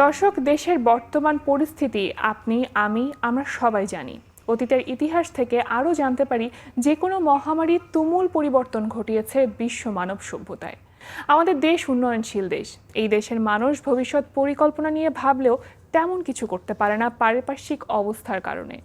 দর্শক, দেশের বর্তমান পরিস্থিতি আপনি, আমি, আমরা সবাই জানি। অতীতের ইতিহাস থেকে আরও জানতে পারি যে কোনো মহামারী তুমুল পরিবর্তন ঘটিয়েছে বিশ্ব মানব সভ্যতায়। আমাদের দেশ উন্নয়নশীল দেশ। এই দেশের মানুষ ভবিষ্যৎ পরিকল্পনা নিয়ে ভাবলেও তেমন কিছু করতে পারে না পারিপার্শ্বিক অবস্থার কারণে।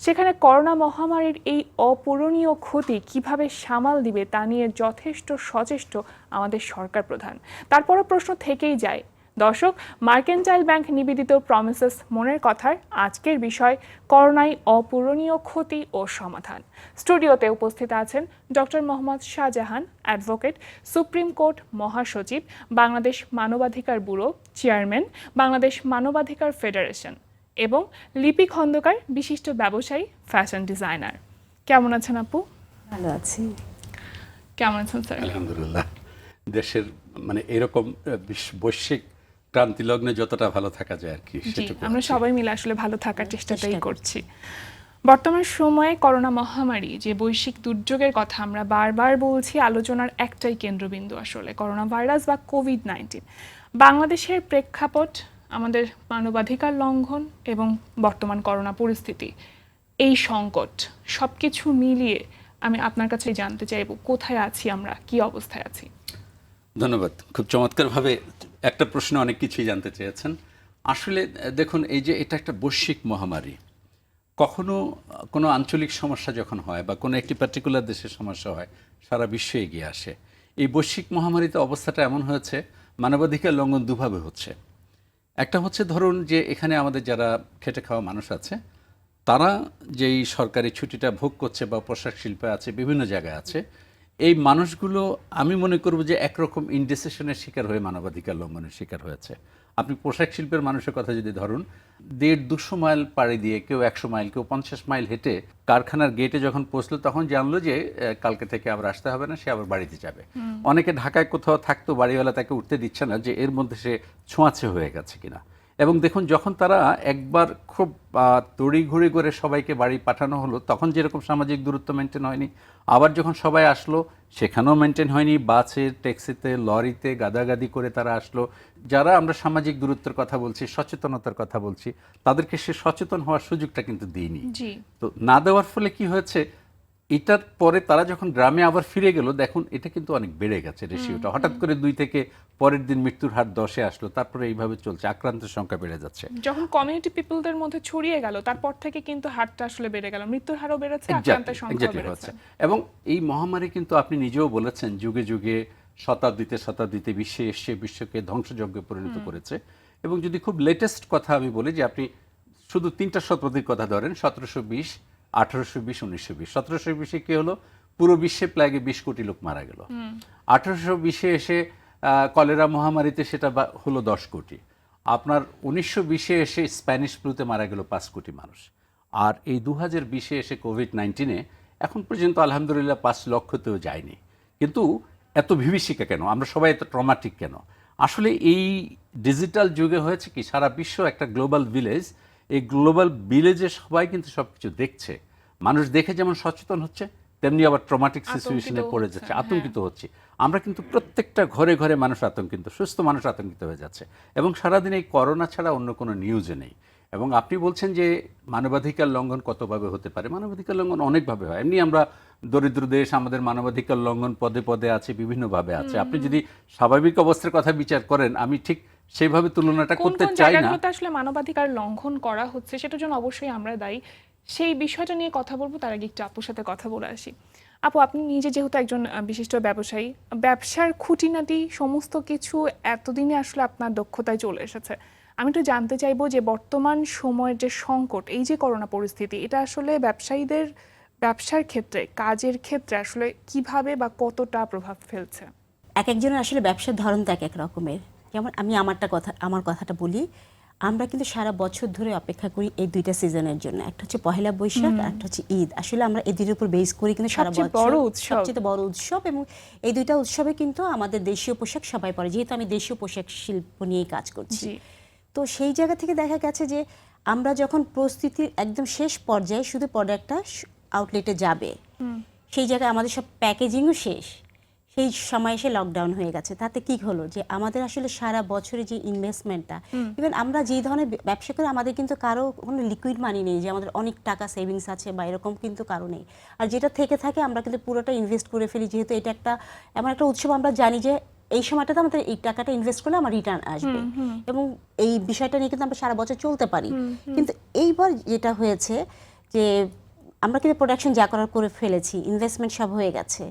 সেখানে করোনা মহামারীর এই অপূরণীয় ক্ষতি কিভাবে সামাল দিবে তা নিয়ে যথেষ্ট সচেষ্ট আমাদের সরকার প্রধান। তারপরও প্রশ্ন থেকেই যায়। দর্শক, মার্কেন্টাইল ব্যাংক নিবেদিত প্রমিসেস মনের কথার আজকের বিষয় করোনায় অপূরণীয় ক্ষতি ও সমাধান। স্টুডিওতে উপস্থিত আছেন doctor Mohammad Shahjahan, advocate, supreme court মহাসচিব, বাংলাদেশ মানবাধিকার ব্যুরো চেয়ারম্যান, বাংলাদেশ মানবাধিকার ফেডারেশন, এবং লিপি খন্দকার, বিশিষ্ট ব্যবসায়ী, ফ্যাশন ডিজাইনার। কেমন আছেন আপু? ভালো আছি। কেমন আছেন স্যার? আলহামদুলিল্লাহ। দেশের এরকম বৈশ্বিক ক্রান্তি লগ্নে যতটা ভালো থাকা যায় আর কি, সেটুকু আমরা সবাই মিলে আসলে ভালো থাকার চেষ্টাটাই করছি। বর্তমান সময়ে করোনা মহামারী যে বৈশ্বিক দুর্যোগের কথা আমরা বারবার বলছি, আলোচনার একটাই কেন্দ্রবিন্দু আসলে করোনা ভাইরাস বা কোভিড-19। বাংলাদেশের প্রেক্ষাপট, আমাদের মানবাধিকার লঙ্ঘন এবং বর্তমান করোনা পরিস্থিতি, এই সংকট সবকিছু মিলিয়ে আমি আপনার কাছে জানতে চাইব, কোথায় আছি আমরা, কি অবস্থায় আছি? ধন্যবাদ। খুব চমৎকারভাবে একটা প্রশ্ন অনেক কিছুই জানতে চেয়েছেন। আসলে দেখুন, এই যে এটা একটা বৈশ্বিক মহামারী, কখনো কোনো আঞ্চলিক সমস্যা যখন হয় বা কোনো একটি পার্টিকুলার দেশের সমস্যা হয়, সারা বিশ্ব এগিয়ে আসে। এই বৈশ্বিক মহামারীতে অবস্থাটা এমন হয়েছে, মানবাধিকার লঙ্ঘন দুভাবে হচ্ছে। একটা হচ্ছে, ধরুন যে এখানে আমাদের যারা খেটে খাওয়া মানুষ আছে, তারা যেই সরকারি ছুটিটা ভোগ করছে বা পোশাক শিল্পে আছে, বিভিন্ন জায়গায় আছে, এই মানুষগুলো আমি মনে করব যে একরকম ইনডিসিশনের শিকার হয়ে মানবাধিকার লঙ্ঘনের শিকার হয়েছে। আপনি পোশাক শিল্পের মানুষের কথা যদি ধরুন, 150-200 মাইল পাড়ি দিয়ে, কেউ 100 মাইল, কেউ 50 মাইল হেঁটে কারখানার গেটে যখন পৌঁছলো, তখন জানলো যে কালকে থেকে আবার আসতে হবে না, সে আবার বাড়িতে যাবে। অনেকে ঢাকায় কোথাও থাকতো, বাড়িওয়ালা তাকে উঠতে দিচ্ছে না যে এর মধ্যে সে ছোঁয়াচে হয়ে গেছে কিনা। এবং দেখুন, যখন তারা একবার খুব তড়িঘড়ি করে সবাইকে বাড়ি পাঠানো হলো, তখন যেরকম সামাজিক দূরত্ব মেনটেন হয়নি। আবার যখন সবাই আসলো, সেখানেও মেনটেন হয়নি। বাসে, ট্যাক্সিতে, লরিতে গাদাগাদি করে তারা আসলো। যারা আমরা সামাজিক দূরত্বের কথা বলছি, সচেতনতার কথা বলছি, তাদেরকে সে সচেতন হওয়ার সুযোগটা কিন্তু দিইনি। তো না দেওয়ার ফলে কি হয়েছে, এটার পরে তারা যখন গ্রামে আবার ফিরে গেল, দেখুন এটা কিন্তু অনেক বেড়ে গেছে রেশিওটা। হঠাৎ করে 2 থেকে পরের দিন মৃত্যুর হার 10-এ আসলো, তারপরে এইভাবে চলছে, আক্রান্তের সংখ্যা বেড়ে যাচ্ছে। যখন কমিউনিটি পিপলদের মধ্যে ছড়িয়ে গেল, তারপর থেকে কিন্তু হারটা আসলে বেড়ে গেল, মৃত্যুর হারও বেড়েছে, আক্রান্তের সংখ্যাও বেড়েছে। এবং এই মহামারী কিন্তু আপনি নিজেও বলেছেন, যুগে যুগে, শতাব্দীতে শতাব্দীতে বিশ্বে এসে বিশ্বকে ধ্বংসযজ্ঞে পরিণত করেছে। এবং যদি খুব লেটেস্ট কথা আমি বলি, যে আপনি শুধু 3টা শতাব্দীর কথা ধরেন, 1720, 1820, 1920। 1720-এ কি হলো, পুরো বিশ্বে প্লাগে 20 কোটি লোক মারা গেল। 1820-এ এসে কলেরা মহামারীতে সেটা হলো 10 কোটি। আপনার 1920-এ এসে স্প্যানিশ ফ্লুতে মারা গেল 5 কোটি মানুষ। আর এই 2020-এ এসে কোভিড-19-এ এখন পর্যন্ত আলহামদুলিল্লাহ 5 লক্ষতেও যায়নি। কিন্তু এত বিভীষিকা কেন, আমরা সবাই এত ট্রমাটিক কেন? আসলে এই ডিজিটাল যুগে হয়েছে কি, সারা বিশ্ব একটা গ্লোবাল ভিলেজ। এই গ্লোবাল ভিলেজে সবাই কিন্তু সব কিছু দেখছে। মানুষ দেখে যেমন সচেতন হচ্ছে, তেমনি আবার ট্রমাটিক সিচুয়েশনে পড়ে যাচ্ছে, আতঙ্কিত হচ্ছে। আমরা কিন্তু প্রত্যেকটা ঘরে ঘরে মানুষ আতঙ্কিত, সুস্থ মানুষ আতঙ্কিত হয়ে যাচ্ছে। এবং সারাদিন এই করোনা ছাড়া অন্য কোনো নিউজে নেই। এবং আপনি বলছেন যে মানবাধিকার লঙ্ঘন কতভাবে হতে পারে। মানবাধিকার লঙ্ঘন অনেকভাবে হয়। এমনি আমরা দরিদ্র দেশ, আমাদের মানবাধিকার লঙ্ঘন পদে পদে আছে, বিভিন্নভাবে আছে। আপনি যদি স্বাভাবিক অবস্থার কথা বিচার করেন, আমি ঠিক সেইভাবে তুলনাটা করতে চাই না। আসলে মানবাধিকার লঙ্ঘন করা হচ্ছে, সেটার জন্য অবশ্যই আমরা দায়ী। সেই বিষয়টা নিয়ে কথা বলবো, তার আগে একটু আপুর সাথে কথা বলে আসি। আপু, আপনি নিজে যেহেতু একজন বিশিষ্ট ব্যবসায়ী, ব্যবসার খুঁটিনাটি সমস্ত কিছু এতদিনে আসলে আপনার দক্ষতায় চলে এসেছে। আমি একটু জানতে চাইবো যে বর্তমান সময়ের যে সংকট, এই যে করোনা পরিস্থিতি, এটা আসলে ব্যবসায়ীদের ব্যবসার ক্ষেত্রে, কাজের ক্ষেত্রে আসলে কিভাবে বা কতটা প্রভাব ফেলছে? এক একজনের আসলে ব্যবসার ধরন তো এক এক রকমের। যেমন আমি আমার কথাটা বলি, আমরা কিন্তু সারা বছর ধরে অপেক্ষা করি এই 2টা সিজনের জন্য। একটা হচ্ছে পহেলা বৈশাখ, আর একটা হচ্ছে ঈদ। আসলে আমরা এই দুটোর উপর বেস করি কিন্তু সারা বছর সবচেয়ে বড় উৎসব। এবং এই 2টা উৎসবে কিন্তু আমাদের দেশীয় পোশাক সবাই পরে, যেহেতু আমি দেশীয় পোশাক শিল্প নিয়ে কাজ করছি। তো সেই জায়গা থেকে দেখা গেছে যে আমরা যখন প্রস্তুতির একদম শেষ পর্যায়ে, শুধু প্রোডাক্টটা আউটলেটে যাবে, সেই জায়গায় আমাদের সব প্যাকেজিংও শেষ, সেই সময় এসে লকডাউন হয়ে গেছে। তাতে কি হলো যে আমাদের আসলে সারা বছরে যে ইনভেস্টমেন্টটা, ইভেন আমরা যেই ধরনের ব্যবসা করি আমাদের কিন্তু কারো কোনো লিকুইড মানি নেই যে আমাদের অনেক টাকা সেভিংস আছে বা এরকম কিন্তু কারো নেই। আর যেটা থেকে থাকে আমরা কিন্তু পুরোটা ইনভেস্ট করে ফেলি, যেহেতু এটা একটা এমন একটা উৎসব, আমরা জানি যে এই সময়টাতে আমাদের এই টাকাটা ইনভেস্ট করলে আমার রিটার্ন আসবে, এবং এই বিষয়টা নিয়ে কিন্তু আমরা সারা বছর চলতে পারি। কিন্তু এইবার যেটা হয়েছে যে আমরা কিন্তু প্রোডাকশন যা করার করে ফেলেছি, ইনভেস্টমেন্ট সব হয়ে গেছে।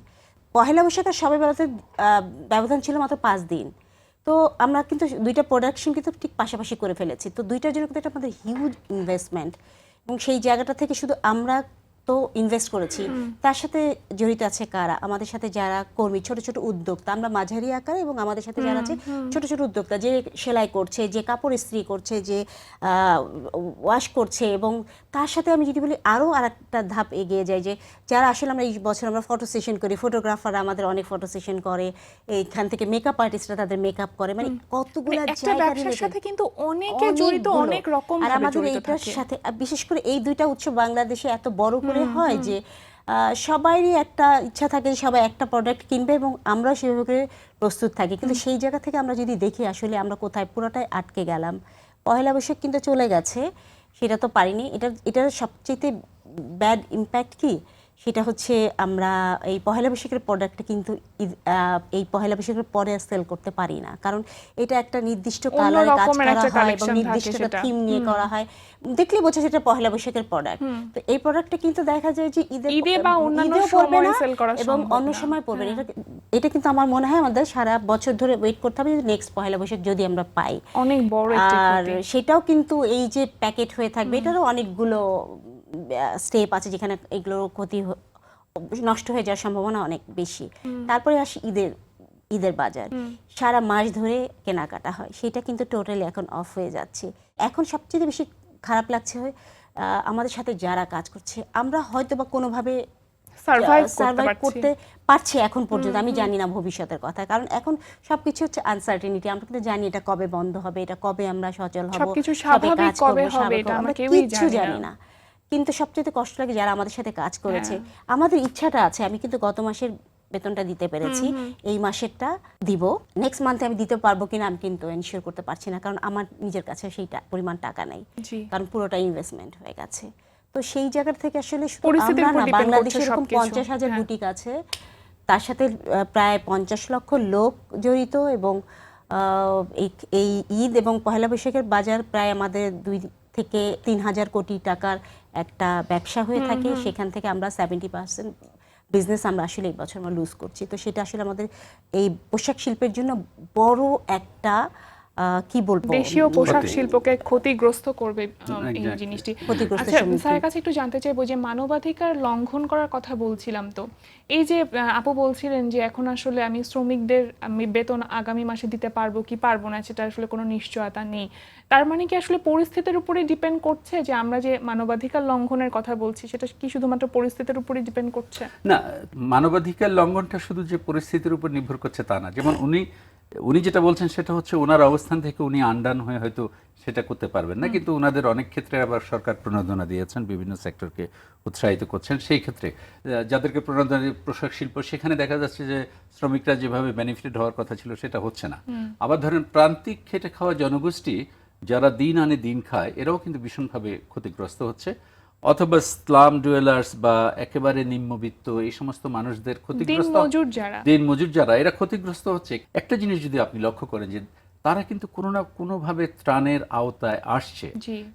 পহেলা বৈশাখ আর সবে বেড়াতে ব্যবধান ছিল মাত্র 5 দিন। তো আমরা কিন্তু দুইটা প্রোডাকশন কিন্তু ঠিক পাশাপাশি করে ফেলেছি। তো দুইটার জন্য কিন্তু এটা আমাদের হিউজ ইনভেস্টমেন্ট, এবং সেই জায়গাটা থেকে শুধু আমরা তো ইনভেস্ট করেছি, তার সাথে জড়িত আছে কারা, আমাদের সাথে যারা কর্মী, ছোট ছোট উদ্যোক্তা, আমরা মাঝারি আকারে, এবং আমাদের সাথে যারা আছে ছোট ছোট উদ্যোক্তা, যে সেলাই করছে, যে কাপড় ইস্ত্রি করছে, যে ওয়াশ করছে, এবং তার সাথে আমি যদি বলি আরও আরেকটা ধাপ এগিয়ে যাই, যে যারা আসলে আমরা এই বছর আমরা ফটো সেশন করি, ফটোগ্রাফাররা আমাদের অনেক ফটো সেশন করে, এইখান থেকে মেকআপ আর্টিস্টরা তাদের মেকআপ করে, মানে কতগুলো একটা জায়গা ব্যবসার সাথে কিন্তু অনেকে জড়িত, অনেকগুলো। অনেক রকম আর ভাবে আমাদের জড়িত এইটার থাকে। সাথে বিশেষ করে এই দুইটা উৎসব বাংলাদেশে এত বড় করে হয় যে সবারই একটা ইচ্ছা থাকে যে সবাই একটা প্রোডাক্ট কিনবে, এবং আমরা সেভাবে করে প্রস্তুত থাকি। কিন্তু সেই জায়গা থেকে আমরা যদি দেখি আসলে আমরা কোথায় পুরোটাই আটকে গেলাম। পহেলা বৈশাখ কিন্তু চলে গেছে, সেটা তো পারিনি। এটার সবচেয়ে ব্যাড ইম্প্যাক্ট কি, সেটা হচ্ছে আমরা এই পহেলা বৈশাখের প্রোডাক্টটা কিন্তু এই পহেলা বৈশাখের পরে সেল করতে পারি না, কারণ এটা একটা নির্দিষ্ট কালারে কাজ অন্যরকমের করা একটা হয় এবং collection নির্দিষ্ট থাকে একটা সেটা। থিম নিয়ে করা হয়, দেখলে বোঝা যায় এটা পহেলা বৈশাখের প্রোডাক্ট। তো এই প্রোডাক্টটা কিন্তু দেখা যায় যে ঈদে বা অন্যান্য ঈদেও পড়বে সময়ে না sell করা এবং সম্ভব অন্য না। সময় পড়বে না। এটা কিন্তু আমার মনে হয় আমাদের সারা বছর ধরে ওয়েট করতে হবে নেক্সট পহেলা বৈশাখ যদি আমরা পাই। অনেক বড় একটি আর ক্ষতি। সেটাও কিন্তু এই যে প্যাকেট হয়ে থাকবে, এটারও অনেকগুলো স্টেপ আছে যেখানে এগুলোর ক্ষতি নষ্ট হয়ে যাওয়ার সম্ভাবনা অনেক বেশি। তারপরে আসি ঈদের বাজার, সারা মাস ধরে কেনাকাটা হয়, সেটা কিন্তু টোটালি এখন অফ হয়ে যাচ্ছে। এখন সবচেয়ে বেশি খারাপ লাগছে আমাদের সাথে যারা কাজ করছে, আমরা হয়তো বা কোনোভাবে সার্ভাইভ করতে পারছি এখন পর্যন্ত, আমি জানি না ভবিষ্যতের কথা, কারণ এখন সবকিছু হচ্ছে আনসার্টেনিটি। আমরা কিন্তু জানি এটা কবে বন্ধ হবে, এটা কবে আমরা সচল হব, সবকিছু কবে স্বাভাবিক কাজ কবে করব, হবে এটা আমরা আমরা কেউই কিচ্ছু জানি জানি না। না। কিন্তু সবচেয়ে কষ্ট লাগে যারা আমাদের সাথে কাজ করেছে, আমাদের ইচ্ছাটা আছে। আমি কিন্তু গত মাসের বেতনটা দিতে পেরেছি, এই মাসেরটা দিব, নেক্সট মান্থে আমি দিতে পারবো কিনা আমি কিন্তু এনশিওর করতে পারছি না, কারণ আমার নিজের কাছে সেই পরিমাণ টাকা নেই, জি। কারণ পুরোটা ইনভেস্টমেন্ট হয়ে গেছে। তো সেই জায়গা থেকে আসলে শুধু পরিস্থিতির আমরা উপর না, depend বাংলাদেশে করছে এরকম সবকিছু। 50,000 হ্যাঁ। বুটিক আছে, তার সাথে প্রায় 50 লক্ষ লোক জড়িত, এবং এই ঈদ এবং পহেলা বৈশাখের বাজার প্রায় আমাদের 2 থেকে 3,000 কোটি টাকার একটা ব্যবসা হয়ে থাকে। সেখান থেকে আমরা 70% বিজনেস আমরা আসলে এই বছর আমরা লুজ করছি। তো সেটা আসলে আমাদের এই পোশাক শিল্পের জন্য বড় একটা কি বলবো, দেশীয় পোশাক ক্ষতি। শিল্পকে ক্ষতিগ্রস্ত করবে এই Exactly. জিনিসটি। ক্ষতিগ্রস্ত আচ্ছা, সম্মুখীন। স্যারের কাছে একটু জানতে চাইবো যে মানবাধিকার লঙ্ঘন করার কথা বলছিলাম, তো এই যে আপু বলছিলেন যে এখন আসলে আমি শ্রমিকদের বেতন আগামী মাসে দিতে পারবো কি পারবো না সেটা আসলে কোনো নিশ্চয়তা নেই, তার মানে কি আসলে পরিস্থিতির উপরে ডিপেন্ড করছে যে আমরা যে মানবাধিকার লঙ্ঘনের কথা বলছি সেটা কি শুধুমাত্র পরিস্থিতির উপরে ডিপেন্ড করছে? না, মানবাধিকার লঙ্ঘনটা শুধু যে পরিস্থিতির উপর নির্ভর করছে তা না। যেমন উনি যেটা বলছেন সেটা হচ্ছে ওনার অবস্থান থেকে উনি আন্ডান হয়ে হয়তো সেটা করতে পারবেন না, কিন্তু ওনাদের অনেক ক্ষেত্রে আবার সরকার প্রণোদনা দিয়েছেন, বিভিন্ন সেক্টরকে উৎসাহিত করছেন। সেই ক্ষেত্রে যাদেরকে প্রণোদনা পোশাক শিল্প, সেখানে দেখা যাচ্ছে যে শ্রমিকরা যেভাবে বেনিফিটেড হওয়ার কথা ছিল সেটা হচ্ছে না। আবার ধরেন প্রান্তিক খেটে খাওয়া জনগোষ্ঠী যারা দিন আনে দিন খায়, এরাও কিন্তু ভীষণভাবে ক্ষতিগ্রস্ত হচ্ছে, অথবা স্লাম ডুয়েলার্স বা একেবারে নিম্নবিত্ত এই সমস্ত মানুষদের ক্ষতিগ্রস্ত, দিন মজুর যারা, এরা ক্ষতিগ্রস্ত হচ্ছে। একটা জিনিস যদি আপনি লক্ষ্য করেন যে তারা কিন্তু কোনো না কোনোভাবে ত্রাণের আওতায় আসছে,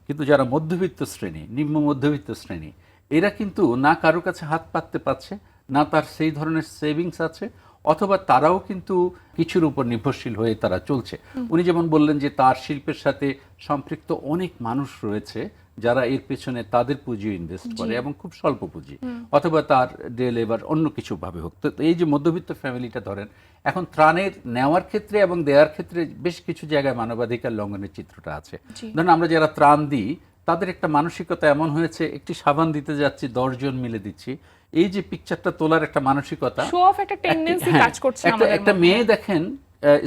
কিন্তু যারা মধ্যবিত্ত শ্রেণী, নিম্ন মধ্যবিত্ত শ্রেণী, এরা কিন্তু না কারো কাছে হাত পাততে পারছে না, তার সেই ধরনের সেভিংস আছে, অথবা তারাও কিন্তু কিছুর উপর নির্ভরশীল হয়ে তারা চলছে। উনি যেমন বললেন যে তার শিল্পের সাথে সম্পৃক্ত অনেক মানুষ রয়েছে যারা এর পেছনে তাদের পুঁজি ইনভেস্ট করে এবং খুব স্বল্প পুঁজি, অথবা তার ডে লেবার অন্য কিছু ভাবে হোক। তো এই যে মধ্যবিত্ত ফ্যামিলিটা ধরেন, এখন ত্রাণের নেওয়ার ক্ষেত্রে এবং দেওয়ার ক্ষেত্রে বেশ কিছু জায়গায় মানবাধিকার লঙ্ঘনের চিত্রটা আছে। ধরেন আমরা যারা ত্রাণ দিই তাদের একটা মানসিকতা এমন হয়েছে, একটি সাবান দিতে যাচ্ছি 10 জন মিলে দিচ্ছি, এই যে পিকচারটা তোলার একটা মানসিকতা, শো অফ একটা টেন্ডেন্সি কাজ করছে আমাদের মধ্যে। একটা মেয়ে দেখেন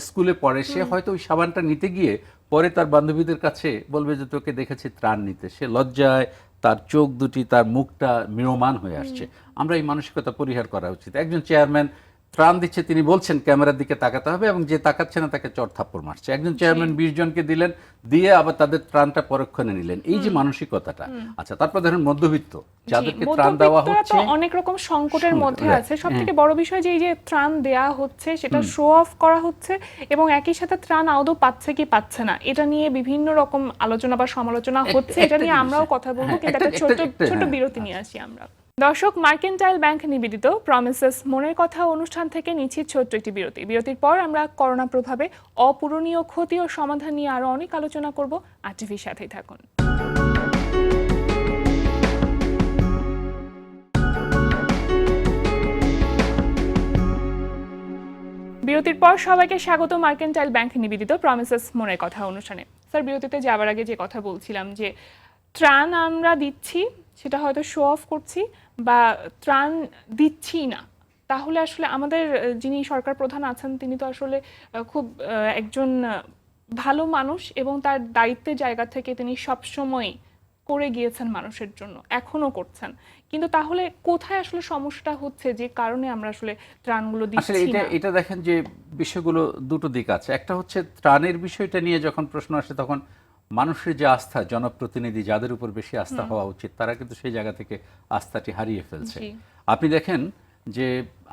স্কুলে পড়ে, সে হয়তো ওই সাবানটা নিতে গিয়ে পরে তার বান্ধবীদের কাছে বলবে যে তোকে দেখেছি ত্রাণ নিতে, সে লজ্জায় তার চোখ দুটি, তার মুখটা ম্রিয়মাণ হয়ে আসছে। আমরা এই মানসিকতা পরিহার করা উচিত। একজন চেয়ারম্যান ত্রাণ দিচ্ছে তিনি বলছেন ক্যামেরার দিকে তাকাতে হবে এবং যে তাকাচ্ছে না তাকে চড় থাপ্পড় মারছে। একজন চেয়ারম্যান 20 জনকে দিলেন, দিয়ে আবার তাদের ত্রাণটা পরক্ষণে নিলেন। এই যে মানসিকতাটা, আচ্ছা তারপর ধরেন মধ্যবিত্ত যাদেরকে ত্রাণ দেওয়া মধ্যবিত্তরা হচ্ছে, তো অনেক রকম সংকটের মধ্যে right, আছে। সবথেকে বড় বিষয় যে এই যে ত্রাণ দেয়া হচ্ছে সেটা শো অফ করা হচ্ছে এবং একই সাথে ত্রাণ আদৌ পাচ্ছে কি পাচ্ছে না এটা নিয়ে বিভিন্ন রকম আলোচনা বা সমালোচনা হচ্ছে। এটা নিয়ে আমরাও কথা বলবো, কিন্তু একটা ছোট বিরতি নিয়ে আসি আমরা। দর্শক, মার্কেন্টাইল ব্যাংক নিবেদিত প্রমিসেস মনের কথা অনুষ্ঠান থেকে নিচ্ছি ছোট্ট একটি বিরতি। বিরতির পর আমরা করোনা প্রভাবে অপূরণীয় ক্ষতি ও সমাধান নিয়ে আরো অনেক আলোচনা করব। আর টিভির সাথেই থাকুন। বিরতির পর সবাইকে স্বাগত মার্কেন্টাইল ব্যাংক নিবেদিত প্রমিসেস মনের কথা অনুষ্ঠানে। স্যার, বিরতিতে যাবার আগে যে কথা বলছিলাম যে ত্রাণ আমরা দিচ্ছি সেটা হয়তো শো অফ করছি বা ত্রাণ দিচ্ছি না, তাহলে আসলে আমাদের যিনি সরকার প্রধান আছেন তিনি তো আসলে খুব একজন ভালো মানুষ এবং তার দায়িত্বের জায়গা থেকে তিনি সবসময় করে গিয়েছেন মানুষের জন্য, এখনো করছেন। কিন্তু তাহলে কোথায় আসলে সমস্যাটা হচ্ছে যে কারণে আমরা আসলে ত্রাণগুলো দিচ্ছি না? এটা দেখেন যে বিষয়গুলো দুটো দিক আছে। একটা হচ্ছে ত্রাণের বিষয়টা নিয়ে যখন প্রশ্ন আসে তখন মানুষের যে আস্থা, জনপ্রতিনিধি যাদের উপর বেশি আস্থা হওয়া উচিত তারা কিন্তু সেই জায়গা থেকে আস্থাটি হারিয়ে ফেলছে। আপনি দেখেন যে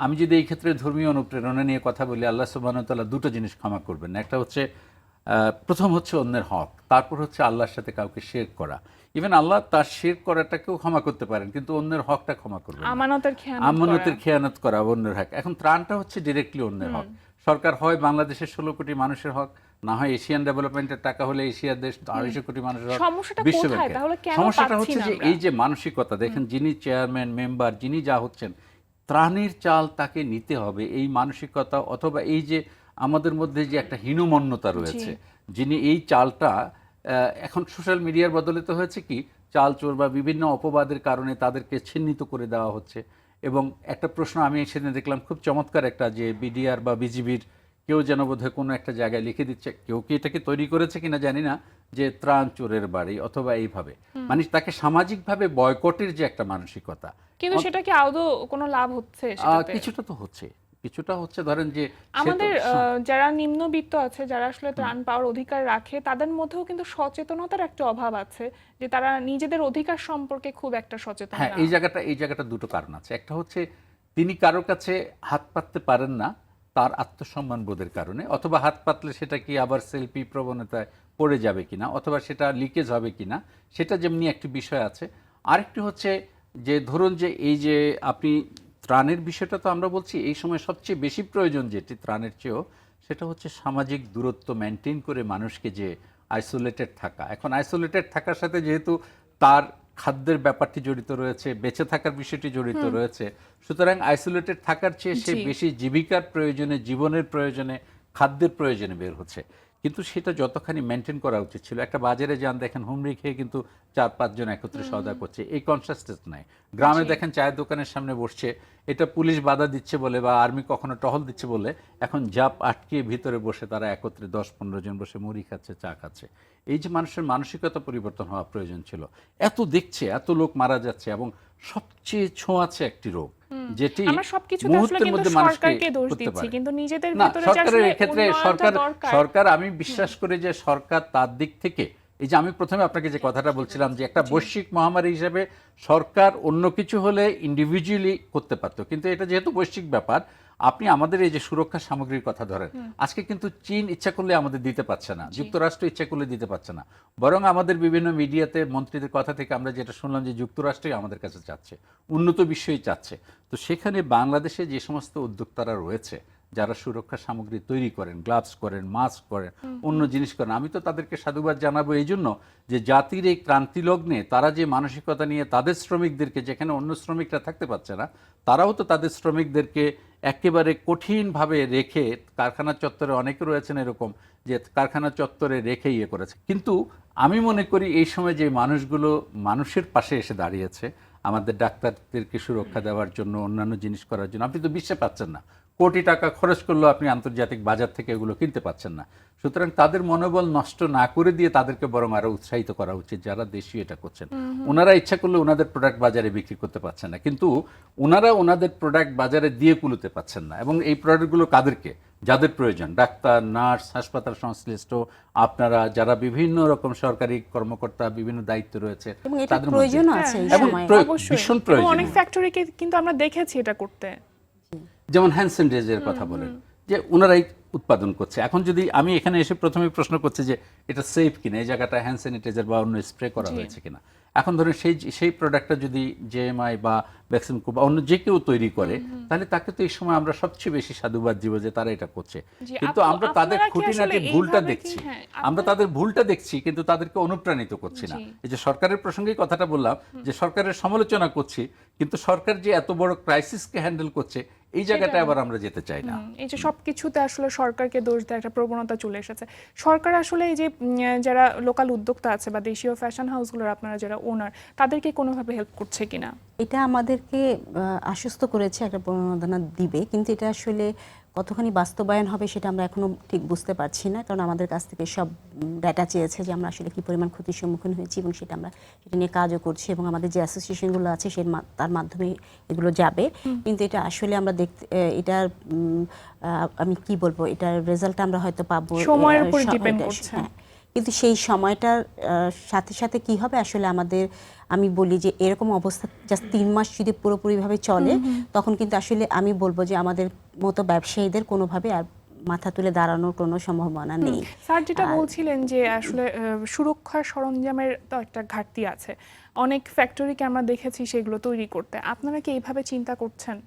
আমি যদি এই ক্ষেত্রে ধর্মীয় অনুপ্রেরণা নিয়ে কথা বলি, আল্লাহ সুবহানাহু ওয়া তাআলা দুটো জিনিস ক্ষমা করবেন। একটা হচ্ছে প্রথম হচ্ছে অন্যের হক, তারপর হচ্ছে আল্লাহর সাথে কাউকে শিরক করা। ইভেন আল্লাহ তার শিরক করাটাকেও ক্ষমা করতে পারেন, কিন্তু অন্যের হকটা ক্ষমা করবেন না। আমানতের খেয়ানত করা, অন্যের হক। এখন ত্রাণটা হচ্ছে ডিরেক্টলি অন্যের হক। সরকার হয় বাংলাদেশের 16 কোটি মানুষের হক, না হয় এশিয়ান ডেভেলপমেন্টের টাকা হলে এশিয়ার দেশ 250 কোটি মানুষের হক। সমস্যাটা হচ্ছে যে এই যে মানসিকতা, দেখেন যিনি চেয়ারম্যান মেম্বার যিনি যা হচ্ছেন, ত্রাণের চাল তাকে নিতে হবে এই মানসিকতা, অথবা এই যে আমাদের মধ্যে যে একটা হীনমন্যতা রয়েছে, যিনি এই চালটা এখন সোশ্যাল মিডিয়ার বদলে তো হয়েছে কি চাল চোর বা বিভিন্ন অপবাদের কারণে তাদেরকে চিহ্নিত করে দেওয়া হচ্ছে। এবং একটা প্রশ্ন আমি সেদিন দেখলাম খুব চমৎকার একটা, যে বিডিআর বা বিজিবির কেউ যেন বোধহয় কোনো একটা জায়গায় লিখে দিচ্ছে, কেউ কি এটাকে তৈরি করেছে কিনা জানি না, যে ত্রাণ চোরের বাড়ি, অথবা এইভাবে মানে তাকে সামাজিকভাবে বয়কটের যে একটা মানসিকতা, কিন্তু সেটা কি আদৌ কোনো লাভ হচ্ছে? কিছুটা হচ্ছে ধরেন যে আমাদের যারা নিম্নবিত্ত আছে, যারা আসলে ত্রাণ পাওয়ার অধিকার রাখে, তাদের মধ্যেও কিন্তু সচেতনতার একটা অভাব আছে, যে তারা নিজেদের অধিকার সম্পর্কে খুব একটা সচেতন না। এই জায়গাটা দুটো কারণ আছে। একটা হচ্ছে তিনি কারোর কাছে হাত পাততে পারেন না তার আত্মসম্মান বোধের কারণে, অথবা হাত পাতলে সেটা কি আবার সেলফি প্রবণতায় পড়ে যাবে কিনা, অথবা সেটা লিকেজ হবে কিনা, সেটা যেমনি একটি বিষয় আছে। আরেকটি হচ্ছে যে ধরুন যে এই যে আপনি ত্রাণের বিষয়টা তো আমরা বলছি এই সময় সবচেয়ে বেশি প্রয়োজন যেটি ত্রাণের চেয়েও, সেটা হচ্ছে সামাজিক দূরত্ব মেনটেন করে মানুষকে যে আইসোলেটেড থাকা। এখন আইসোলেটেড থাকার সাথে যেহেতু তার খাদ্যের ব্যাপারটি জড়িত রয়েছে, বেঁচে থাকার বিষয়টি জড়িত রয়েছে, সুতরাং আইসোলেটেড থাকার চেয়ে সে বেশি জীবিকার প্রয়োজনে, জীবনের প্রয়োজনে, খাদ্যের প্রয়োজনে বের হচ্ছে। কিন্তু সেটা যতখানি মেনটেন করা উচিত ছিল, একটা বাজারে যান দেখেন হুমড়ি খেয়ে কিন্তু 4-5 জন একত্রে সওদা করছে, এই কনসাসনেস নাই। গ্রামে দেখেন চায়ের দোকানের সামনে বসছে, এটা পুলিশ বাধা দিচ্ছে বলে বা আর্মি কখনো টহল দিচ্ছে বলে এখন জাপ আটকিয়ে ভিতরে বসে তারা একত্রে 10-15 জন বসে মুড়ি খাচ্ছে, চা খাচ্ছে। এই যে মানুষের মানসিকতা পরিবর্তন হওয়া প্রয়োজন ছিল। এত দেখছে, এত লোক মারা যাচ্ছে, এবং সবচেয়ে ছোঁয়াচ্ছে একটি রোগ যেটি মুহূর্তের মধ্যে মানুষকে করতে পারে। না, সরকারের ক্ষেত্রে সরকার আমি বিশ্বাস করি যে সরকার তার দিক থেকে, এই যে আমি প্রথমে আপনাকে যে কথাটা বলছিলাম যে একটা বৈশ্বিক মহামারী হিসেবে সরকার অন্য কিছু হলে ইন্ডিভিজুয়ালি করতে পারতো, কিন্তু এটা যেহেতু বৈশ্বিক ব্যাপার, আপনি আমাদের এই যে সুরক্ষা সামগ্রীর কথা ধরেন, আজকে কিন্তু চীন ইচ্ছা করলে আমাদের দিতে পারছে না, যুক্তরাষ্ট্র ইচ্ছা করলে দিতে পারছে না, বরং আমাদের বিভিন্ন মিডিয়াতে মন্ত্রীদের কথা থেকে আমরা যেটা শুনলাম যে যুক্তরাষ্ট্রই আমাদের কাছে চাচ্ছে, উন্নত বিশ্বই চাচ্ছে। তো সেখানে বাংলাদেশে যে সমস্ত উদ্যোক্তারা রয়েছে যারা সুরক্ষা সামগ্রী তৈরি করেন, গ্লাভস করেন, মাস্ক করেন, অন্য জিনিস করেন, আমি তো তাদেরকে সাধুবাদ জানাবো এই জন্য যে জাতির এই ক্রান্তি লগ্নে তারা যে মানসিকতা নিয়ে তাদের শ্রমিকদেরকে, যেখানে অন্য শ্রমিকরা থাকতে পারছে না, তারাও তো তাদের শ্রমিকদেরকে একেবারে কঠিনভাবে রেখে, কারখানা চত্বরে অনেকে রয়েছেন এরকম যে কারখানা চত্বরে রেখে ইয়ে করেছে। কিন্তু আমি মনে করি এই সময় যে মানুষগুলো মানুষের পাশে এসে দাঁড়িয়েছে, আমাদের ডাক্তারদেরকে সুরক্ষা দেওয়ার জন্য, অন্যান্য জিনিস করার জন্য, আপনি তো বিশ্বে পাচ্ছেন না কোটি টাকা খরচ করলেও আপনি আন্তর্জাতিক বাজার থেকে এগুলো কিনতে পাচ্ছেন না। সুতরাং তাদের মনোবল নষ্ট না করে দিয়ে তাদেরকে বরং আরো উৎসাহিত করা উচিত যারা দেশীয় এটা করছেন। ওনারা ইচ্ছা করলে ওনাদের প্রোডাক্ট বাজারে বিক্রি করতে পারছেন না, কিন্তু ওনারা ওনাদের প্রোডাক্ট বাজারে দিয়ে কুলোতে পাচ্ছেন না। এবং এই প্রোডাক্টগুলো কাদেরকে, যাদের প্রয়োজন, ডাক্তার, নার্স, হাসপাতাল সংশ্লিষ্ট, আপনারা যারা বিভিন্ন রকম সরকারি কর্মকর্তা, বিভিন্ন দায়িত্ব রয়েছে, এবং এটা তাদের প্রয়োজন মধ্যে আছে এই এবং সময়। অবশ্যই। ভীষণ এবং প্রয়োজন। অনেক ফ্যাক্টরিকে কিন্তু আমরা দেখেছি এটা করতে। যেমন হ্যান্ড স্যানিটাইজারের কথা বলেন, যে ওনারাই উৎপাদন করছে। এখন যদি আমি এখানে এসে প্রথমে প্রশ্ন করছি যে এটা সেফ কিনা, এই জায়গাটা হ্যান্ড স্যানিটাইজার বা অন্য স্প্রে করা হয়েছে কিনা। এখন ধরেন সেই প্রোডাক্টটা যদি জেএমআই বা ভ্যাকসিনকো বা অন্য যে কেউ তৈরি করে, তাহলে তাকে তো এই সময় আমরা সবচেয়ে বেশি সাধুবাদ দিব যে তারা এটা করছে। জি, কিন্তু আমরা আপনারা তাদের কি খুঁটিনাটি আসলে ভুলটা এইভাবে কি- দেখছি, হ্যাঁ, আমরা তাদের ভুলটা দেখছি, কিন্তু তাদেরকে অনুপ্রাণিত করছি না। জি। এই যে সরকারের প্রসঙ্গেই কথাটা বললাম, যে সরকারের সমালোচনা করছি, কিন্তু সরকার যে এত বড় ক্রাইসিসকে হ্যান্ডেল করছে, এই জায়গাটা আবার আমরা যেতে চাই না। এই যে সবকিছুতে আসলে সরকারকে দোষ দেওয়ার একটা প্রবণতা চলে এসেছে। সরকার আসলে এই যে যারা লোকাল উদ্যোক্তা আছে বা দেশীয় ফ্যাশন হাউসগুলোর আপনারা যারা ওনার, তাদেরকে কোনোভাবে হেল্প করছে কিনা? এটা আমাদেরকে আশ্বস্ত করেছে একটা প্রণোদনা দিবে, কিন্তু এটা আসলে কতখানি বাস্তবায়ন হবে সেটা আমরা এখনো ঠিক বুঝতে পারছি না, কারণ আমাদের কাছ থেকে সব ডাটা চেয়েছে যে আমরা আসলে কি পরিমাণ ক্ষতির সম্মুখীন হয়েছি, এবং সেটা আমরা সেটা নিয়ে কাজও করছি, এবং আমাদের যে অ্যাসোসিয়েশনগুলো আছে তার মাধ্যমে এগুলো যাবে। কিন্তু এটা আসলে আমরা দেখতে এটার আমি কি বলবো, এটার রেজাল্ট আমরা হয়তো পাবো সময়ের উপর ডিপেন্ড করছে। হ্যাঁ, কিন্তু সেই সময়টার সাথে সাথে কি হবে আসলে আমাদের, আমি বলি যে এরকম অবস্থা জাস্ট 3 মাস যদি পুরোপুরিভাবে চলে, তখন কিন্তু আসলে আমি বলবো যে আমাদের মতো ব্যবসায়ীদের কোনোভাবে আর মাথা তুলে দাঁড়ানোর কোনো সম্ভাবনা নেই। স্যার যেটা বলছিলেন যে আসলে সুরক্ষার সরঞ্জামের তো একটা ঘাটতি আছে, অনেক ফ্যাক্টরিকে আমরা দেখেছি সেগুলো তৈরি করতে। আপনারা কি এইভাবে চিন্তা করছেন?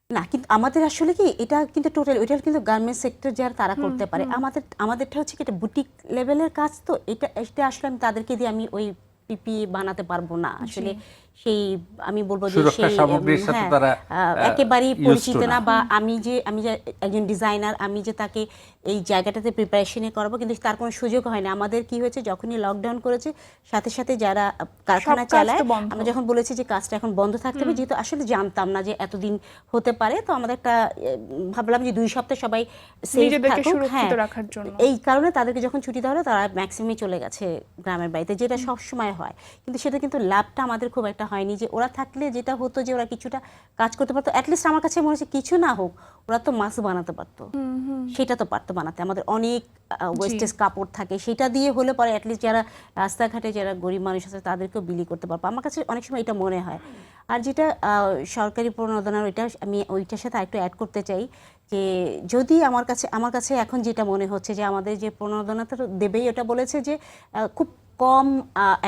না, কিন্তু আমাদের আসলে কি এটা কিন্তু টোটাল, এটা কিন্তু গার্মেন্টস সেক্টর যারা তারা করতে পারে। আমাদেরটা হচ্ছে কি এটা বুটিক লেভেলের কাজ, তো এটা আসলে আমি তাদেরকে দিয়ে আমি ওই পিপি বানাতে পারবো না আসলে। সেই আমি বলবো যে সুরক্ষা সেই সামগ্রীর সাথে হ্যাঁ, তারা একেবারেই used to পরিচিত না। না, বা আমি যে একজন ডিজাইনার, আমি যে তাকে এই জায়গাটাতে প্রিপারেশনে করবো, কিন্তু তার কোনো সুযোগ হয় না। আমাদের কি হয়েছে, যখনই লকডাউন করেছে সাথে সাথে যারা কারখানা সব কাজ তো চালায়, বন্ধ। আমরা যখন বলেছি যে কাজটা এখন বন্ধ থাকতে হবে, যেহেতু আসলে জানতাম না যে এতদিন হতে পারে, তো আমাদের একটা ভাবলাম যে 2 সপ্তাহ সবাই সেফ নিজেদেরকে থাকুক। সুরক্ষিত হ্যাঁ, রাখার জন্য। এই কারণে তাদেরকে যখন ছুটি দেওয়া হলো, তারা ম্যাক্সিমামই চলে গেছে গ্রামের বাড়িতে, যেটা সব সময় হয়। কিন্তু সেটা কিন্তু লাভটা আমাদের খুব একটা হয়নি। যে ওরা থাকলে যেটা হতো যে ওরা কিছুটা কাজ করতে পারতো, অ্যাটলিস্ট আমার কাছে মনে হচ্ছে কিছু না হোক ওরা তো মাস্ক বানাতে পারতো, সেটা তো পারতো বানাতে। আমাদের অনেক ওয়েস্টেজ কাপড় থাকে, সেটা দিয়ে হলে পরে অ্যাটলিস্ট যারা রাস্তাঘাটে যারা গরিব মানুষ আছে তাদেরকেও বিলি করতে পারবো। আমার কাছে অনেক সময় এটা মনে হয়। আর যেটা সরকারি প্রণোদনার, ওইটা আমি ওইটার সাথে আরেকটু অ্যাড করতে চাই যে যদি আমার কাছে এখন যেটা মনে হচ্ছে যে আমাদের যে প্রণোদনাটা দেবেই, ওটা বলেছে যে খুব কম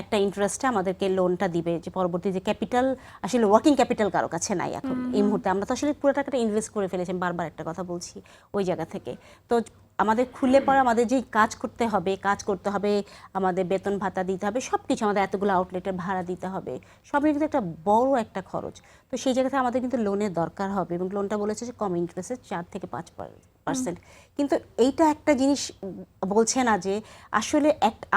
একটা ইন্টারেস্টে আমাদেরকে লোনটা দিবে, যে পরবর্তী যে ক্যাপিটাল, আসলে ওয়ার্কিং ক্যাপিটাল কারো কাছে নাই এখন এই মুহূর্তে। আমরা তো আসলে পুরো টাকাটা ইনভেস্ট করে ফেলেছি, বারবার একটা কথা বলছি ওই জায়গা থেকে। তো আমাদের খুললে পরে আমাদের যে কাজ করতে হবে, আমাদের বেতন ভাতা দিতে হবে, সব কিছু, আমাদের এতগুলো আউটলেটের ভাড়া দিতে হবে, সবই কিন্তু একটা বড় একটা খরচ। তো সেই জায়গাতে আমাদের কিন্তু লোনের দরকার হবে, এবং লোনটা বলেছে যে কম ইন্টারেস্টে 4 থেকে 5%। কিন্তু এইটা একটা জিনিস বলছে না যে আসলে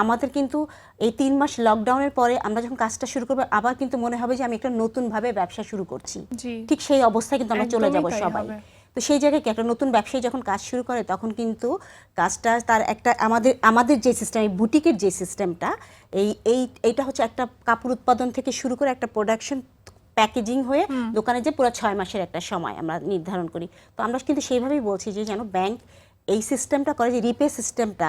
আমাদের কিন্তু এই 3 মাস লকডাউনের পরে আমরা যখন কাজটা শুরু করবো, আবার কিন্তু মনে হবে যে আমি একটা নতুনভাবে ব্যবসা শুরু করছি। জি। ঠিক সেই অবস্থায় কিন্তু আমরা চলে একদমই যাব তাই সবাই। হবে। তো সেই জায়গায় কি একটা নতুন ব্যবসায়ী যখন কাজ শুরু করে, তখন কিন্তু কাজটা তার একটা আমাদের যে সিস্টেম, এই বুটিকের যে সিস্টেমটা, এইটা হচ্ছে একটা কাপড় উৎপাদন থেকে শুরু করে একটা প্রোডাকশন, প্যাকেজিং হয়ে দোকানে যে পুরো 6 মাসের একটা সময় আমরা নির্ধারণ করি। তো আমরা কিন্তু সেইভাবেই বলছি যে যেন ব্যাংক এই সিস্টেমটা করে, যে রিপে সিস্টেমটা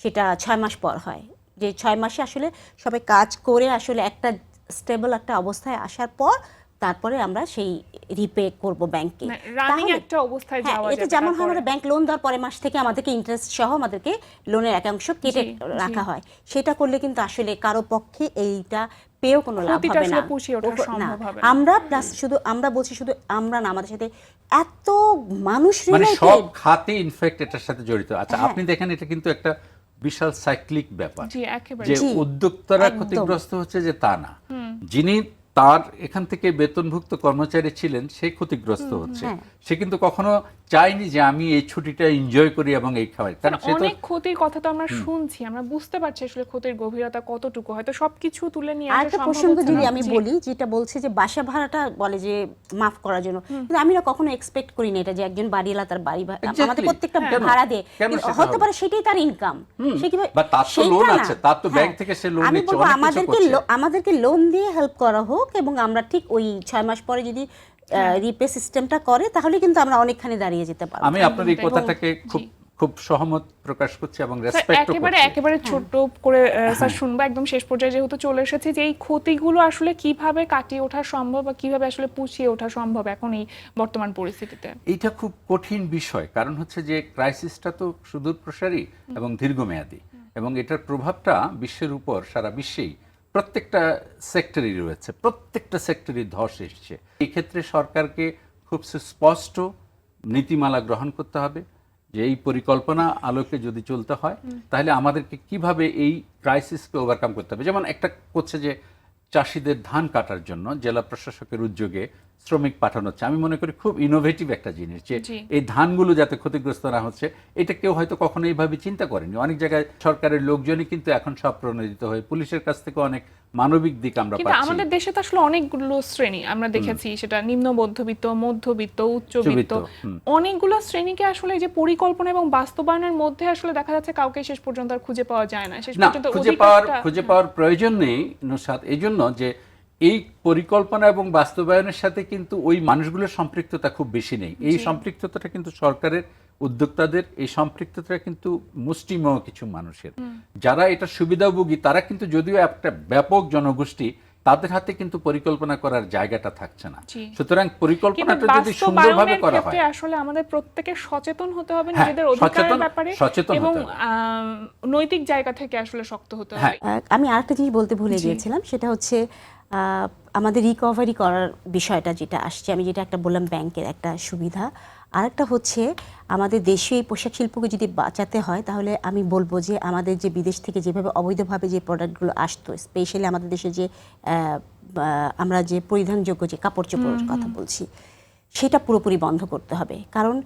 সেটা 6 মাস পর হয়, যে 6 মাসে আসলে সবাই কাজ করে আসলে একটা স্টেবল একটা অবস্থায় আসার পর তারপরে আমরা সেই রিপে করব ব্যাংকে। রানিং একটা অবস্থায় যাওয়া এটা যাবে। যেমন হয়, আমাদের ব্যাংক লোন দেওয়ার পরে মাস থেকে আমাদেরকে ইন্টারেস্ট সহ আমাদেরকে লোনের একাংশ কেটে রাখা হয়। সেটা করলে কিন্তু আসলে কারো পক্ষে এইটা পেয়েও কোনো লাভ ক্ষতিটা হবে না। আসলে পুষিয়ে ওঠা সম্ভব হবে না। আমরা প্লাস শুধু আমরা বলছি, শুধু আমরা না, আমাদের সাথে এত মানুষ মানে সব রিলেটেড। খাতে ইনফ্যাক্ট এটার সাথে জড়িত। আচ্ছা, আপনি দেখেন এটা কিন্তু একটা বিশাল সাইক্লিক ব্যাপার, জি, একেবারে। যে জি, উদ্যোক্তারা একদম। ক্ষতিগ্রস্ত হচ্ছে যে তা না, যিনি তার এখান থেকে বেতনভুক্ত কর্মচারী ছিলেন, সে ক্ষতিগ্রস্ত হচ্ছে। হ্যাঁ। সে কিন্তু কখনো চায়নি যে আমি এই ছুটিটা এনজয় করি এবং এই খাওয়াই, কারণ সে তো অনেক ক্ষতির কথা তো আমরা শুনছি, আমরা বুঝতে পারছি আসলে ক্ষতির গভীরতা কতটুকু, হয়তো সবকিছু তুলে নিয়ে আর আসা একটা সম্ভব প্রসঙ্গ হচ্ছে যদি না। আমি জি। বলি, যেটা বলছে যে বাসা ভাড়াটা বলে যে মাফ করার জন্য, কিন্তু আমি না কখনো এক্সপেক্ট করি না এটা যে একজন বাড়িওয়ালা তার বাড়ি Exactly. আমাদের প্রত্যেকটা কেন? ভাড়া দেয়, কেন কিন্তু সেটা হতে হবে? পারে সেটাই তার ইনকাম, সে কিভাবে বা তার তো সেইটা লোন না। আছে, তার তো ব্যাংক হ্যাঁ, থেকে সে লোন আমি নিচ্ছে, বলবো অনেক কিছু করছে। আমাদেরকে লোন দিয়ে হেল্প করা হোক, এবং আমরা ঠিক ওই 6 মাস পরে যদি রিপে সিস্টেমটা করে, তাহলে কিন্তু আমরা অনেকখানি দাঁড়িয়ে যেতে পারবো। আমি আপনার এই একদম তাই। কথাটাকে খুব জি। খুব সহমত প্রকাশ করছি এবং স্যার, রেসপেক্টও একেবারে করছি। একেবারে ছোট করে স্যার শুনবো, একদম শেষ পর্যায়ে যেহেতু চলে এসেছি, যে এই ক্ষতিগুলো আসলে কিভাবে কাটিয়ে ওঠা সম্ভব বা কিভাবে আসলে পুষিয়ে ওঠা সম্ভব এখন এই বর্তমান পরিস্থিতিতে। এইটা খুব কঠিন বিষয়, কারণ হচ্ছে যে ক্রাইসিসটা তো সুদূর প্রসারী এবং দীর্ঘমেয়াদী, এবং এটার প্রভাবটা বিশ্বের উপর, সারা বিশ্বেই প্রত্যেকটা সেক্টরই রয়েছে, প্রত্যেকটা সেক্টরই ধস এসছে। এই ক্ষেত্রে সরকারকে খুব সুস্পষ্ট নীতিমালা গ্রহণ করতে হবে যে এই পরিকল্পনা আলোকে যদি চলতে হয়, তাহলে আমাদেরকে কিভাবে এই ক্রাইসিসকে ওভারকাম করতে হবে। যেমন একটা করছে যে চাষিদের ধান কাটার জন্য জেলা প্রশাসকের উদ্যোগে শ্রমিক পাঠানো হচ্ছে। আমি মনে করি খুব ইনোভেটিভ একটা জিনিস, যে জি। এই ধানগুলো যাতে ক্ষতিগ্রস্ত না হচ্ছে, এটা কেউ হয়তো কখনো এইভাবে চিন্তা করেনি। অনেক জায়গায় সরকারের লোকজনই কিন্তু এখন সব প্রণোদিত হয়ে, পুলিশের কাছ থেকে অনেক মানবিক দিক আমরা কিন্তু পাচ্ছি। আমাদের দেশে তো আসলে অনেকগুলো শ্রেণী আমরা দেখেছি, সেটা নিম্ন মধ্যবিত্ত, মধ্যবিত্ত, উচ্চবিত্ত, উচ্চবিত্ত, অনেকগুলো শ্রেণীকে আসলে এই যে পরিকল্পনা এবং বাস্তবায়নের মধ্যে আসলে দেখা যাচ্ছে কাউকে শেষ পর্যন্ত আর খুঁজে পাওয়া যায় না। শেষ না, পর্যন্ত খুঁজে পাওয়ার প্রয়োজন নেই নুসরাত, এই জন্য যে এই পরিকল্পনা এবং বাস্তবায়নের সাথে কিন্তু ওই মানুষগুলোর সম্পৃক্ততা খুব বেশি নেই। এই সম্পৃক্ততাটা কিন্তু সরকারের, উদ্যোক্তাদের, এই সম্পৃক্ততা কিন্তু মুষ্টিমেয় কিছু মানুষের, যারা এটা সুবিধাভোগী, তারা কিন্তু যদিও একটা ব্যাপক জনগোষ্ঠী, তাদের হাতে কিন্তু পরিকল্পনা করার জায়গাটা থাকছে না। জি। সুতরাং কিন্তু পরিকল্পনাটা যদি সুন্দরভাবে বাস্তবায়নের করা ক্ষেত্রে হয়, আসলে আমাদের প্রত্যেকের সচেতন হতে হবে হ্যাঁ, নিজেদের অধিকারের সচেতন- ব্যাপারে, সচেতন এবং হতে হবে। নৈতিক জায়গা থেকে আসলে শক্ত হতে হ্যাঁ। হবে। আমি আরেকটা জিনিস বলতে ভুলে জি। গিয়েছিলাম, সেটা হচ্ছে আমাদের রিকভারি করার বিষয়টা যেটা আসছে, আমি যেটা একটা বললাম ব্যাংকের একটা সুবিধা, আরেকটা হচ্ছে আমাদের দেশীয় এই পোশাক শিল্পকে যদি বাঁচাতে হয়, তাহলে আমি বলবো যে আমাদের যে বিদেশ থেকে যেভাবে অবৈধভাবে যে প্রোডাক্টগুলো আসতো, স্পেশালি আমাদের দেশে যে আমরা যে পরিধানযোগ্য যে কাপড় চোপড়ের কথা বলছি, সেটা পুরোপুরি বন্ধ করতে হবে। কারণ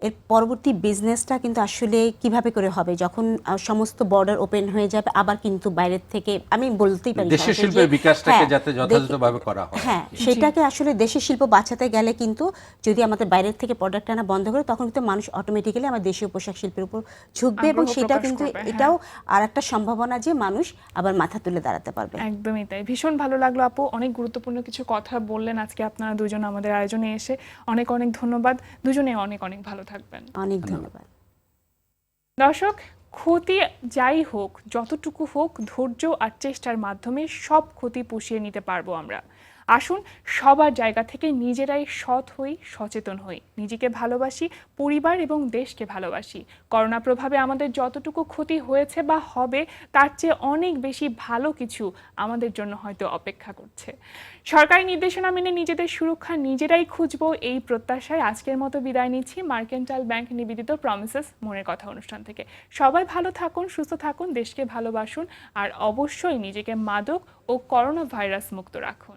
এর পরবর্তী বিজনেসটা কিন্তু আসলে কিভাবে করে হবে, যখন সমস্ত বর্ডার ওপেন হয়ে যাবে, আবার কিন্তু বাইরের থেকে, আমি বলতেই পারি দেশের সরাসরি শিল্পের যে, বিকাশটাকে হ্যাঁ, যাতে যথাযথভাবে করা হয়। হ্যাঁ, সেটাকে আসলে দেশের শিল্প বাঁচাতে গেলে কিন্তু যদি আমাদের বাইরের থেকে প্রোডাক্ট আনা বন্ধ করে, তখন কিন্তু মানুষ অটোমেটিক্যালি আমার দেশীয় পোশাক শিল্পের উপর ঝুঁকবে, এবং আগ্রহ সেটা প্রকাশ কিন্তু করবে, হ্যাঁ। এটাও আর একটা সম্ভাবনা যে মানুষ আবার মাথা তুলে দাঁড়াতে পারবে। একদমই তাই। ভীষণ ভালো লাগলো আপু, অনেক গুরুত্বপূর্ণ কিছু কথা বললেন আজকে আপনারা দুজন আমাদের আয়োজনে এসে। অনেক অনেক ধন্যবাদ, দুজনে অনেক অনেক ভালো থাকবেন। অনেক ধন্যবাদ। দর্শক, ক্ষতি যাই হোক, যতটুকু হোক, ধৈর্য আর চেষ্টার মাধ্যমে সব ক্ষতি পুষিয়ে নিতে পারবো আমরা। আসুন সবার জায়গা থেকে নিজেরাই সৎ হই, সচেতন হই, নিজেকে ভালোবাসি, পরিবার এবং দেশকে ভালোবাসি। করোনা প্রভাবে আমাদের যতটুকু ক্ষতি হয়েছে বা হবে, তার চেয়ে অনেক বেশি ভালো কিছু আমাদের জন্য হয়তো অপেক্ষা করছে। সরকারি নির্দেশনা মেনে নিজেদের সুরক্ষা নিজেরাই খুঁজবো, এই প্রত্যাশায় আজকের মতো বিদায় নিচ্ছি মার্কেন্টাইল ব্যাংক নিবেদিত প্রমিসেস মনের কথা অনুষ্ঠান থেকে। সবাই ভালো থাকুন, সুস্থ থাকুন, দেশকে ভালোবাসুন, আর অবশ্যই নিজেকে মাদক ও করোনা ভাইরাস মুক্ত রাখুন।